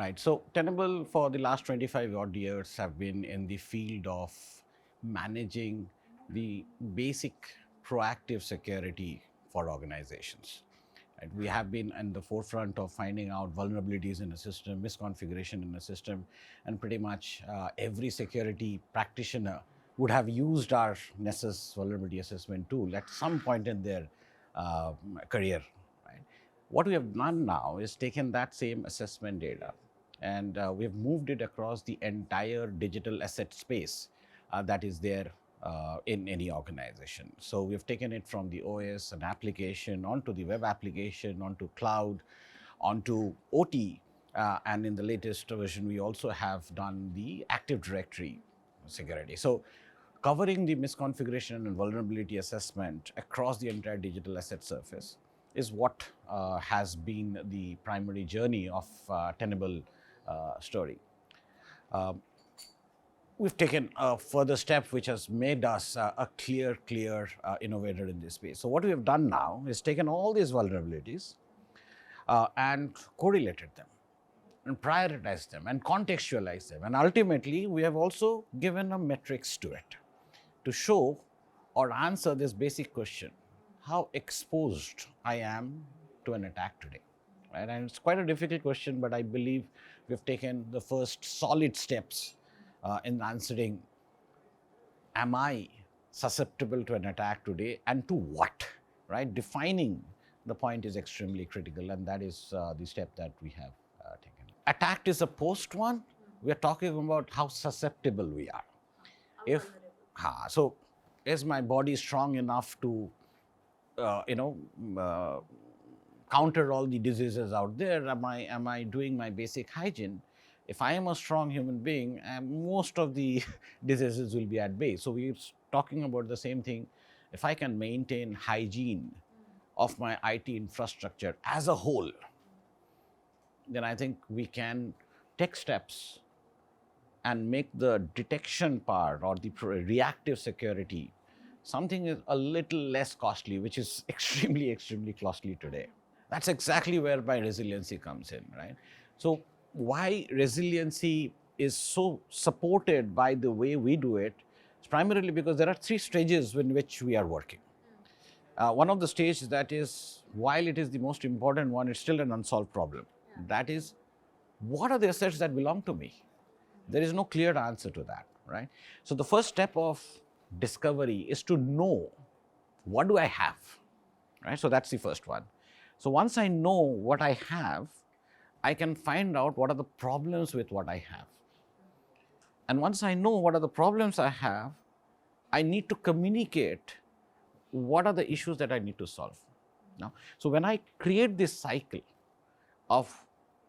Right. So Tenable for the last 25 odd years have been in the field of managing the basic proactive security for organizations. Right. We have been in the forefront of finding out vulnerabilities in a system, misconfiguration in a system, and pretty much every security practitioner would have used our Nessus vulnerability assessment tool at some point in their uh, career. Right. What we have done now is taken that same assessment data and we've moved it across the entire digital asset space that is there in any organization. So we've taken it from the OS and application onto the web application, onto cloud, onto OT, and in the latest version, we also have done the Active Directory security. So covering the misconfiguration and vulnerability assessment across the entire digital asset surface is what has been the primary journey of Tenable story. We've taken a further step which has made us a clear innovator in this space. So what we have done now is taken all these vulnerabilities and correlated them and prioritized them and contextualized them. And ultimately, we have also given a metrics to it to show or answer this basic question: how exposed I am to an attack today. Right? And it's quite a difficult question, but I believe we've taken the first solid steps in answering, am I susceptible to an attack today and to what? Right? Defining the point is extremely critical, and that is the step that we have taken. Attacked is a post one. We are talking about how susceptible we are. If so, is my body strong enough to counter all the diseases out there? Am I doing my basic hygiene? If I am a strong human being, most of the diseases will be at bay. So we're talking about the same thing. If I can maintain hygiene of my IT infrastructure as a whole, then I think we can take steps and make the detection part or the reactive security something is a little less costly, which is extremely costly today. That's exactly where my resiliency comes in, right? So why resiliency is so supported by the way we do it is primarily because there are three stages in which we are working. One of the stages that is, while it is the most important one, it's still an unsolved problem. That is, what are the assets that belong to me? There is no clear answer to that, right? So the first step of discovery is to know, what do I have, right? So that's the first one. So once I know what I have, I can find out what are the problems with what I have. And once I know what are the problems I have, I need to communicate what are the issues that I need to solve. Now, so when I create this cycle of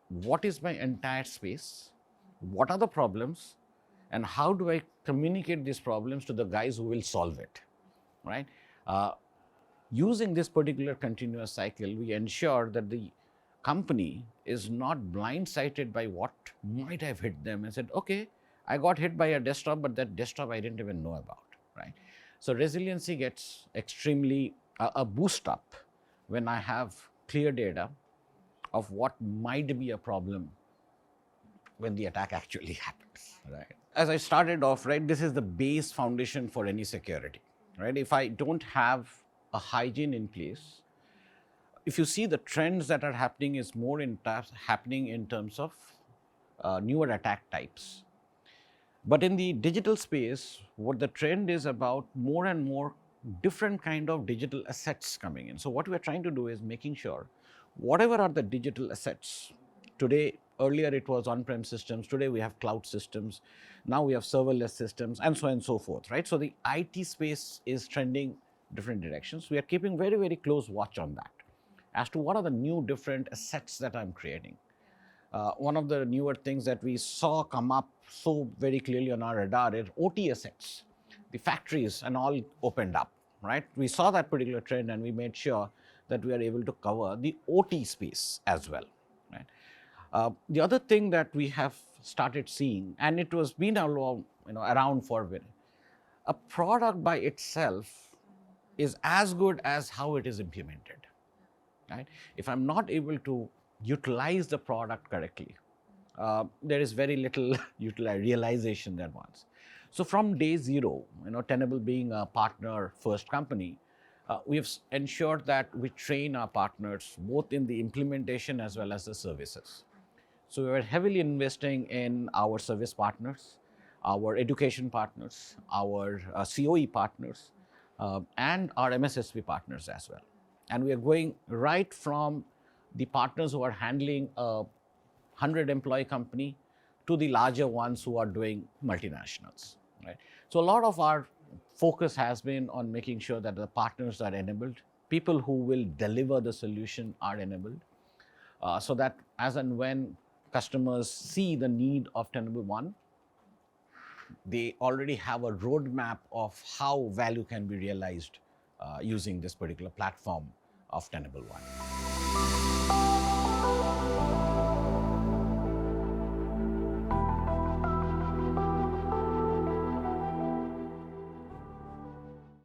what is my entire space, what are the problems, and how do I communicate these problems to the guys who will solve it, right? Using this particular continuous cycle, we ensure that the company is not blindsided by what might have hit them and said, okay, I got hit by a desktop, but that desktop I didn't even know about, right? So resiliency gets extremely a boost up when I have clear data of what might be a problem when the attack actually happens, right? As I started off, right, this is the base foundation for any security, right? If I don't have a hygiene in place, if you see the trends that are happening is more happening in terms of newer attack types. But in the digital space, what the trend is about more and more different kind of digital assets coming in. So what we are trying to do is making sure whatever are the digital assets today, earlier it was on-prem systems, today we have cloud systems, now we have serverless systems, and so on and so forth, right? So the IT space is trending different directions. We are keeping very close watch on that as to what are the new different assets that I'm creating. One of the newer things that we saw come up so very clearly on our radar is OT assets. The factories and all opened up, right? We saw that particular trend and we made sure that we are able to cover the OT space as well, right? The other thing that we have started seeing, and it was been around for a bit, a product by itself is as good as how it is implemented, right? If I'm not able to utilize the product correctly, there is very little realization at once. So from day zero, Tenable being a partner first company, we have ensured that we train our partners both in the implementation as well as the services. So we are heavily investing in our service partners, our education partners, our COE partners, and our MSSP partners as well. And we are going right from the partners who are handling a 100-employee company to the larger ones who are doing multinationals, right? So a lot of our focus has been on making sure that the partners are enabled, people who will deliver the solution are enabled, so that as and when customers see the need of Tenable One, they already have a roadmap of how value can be realized using this particular platform of Tenable One.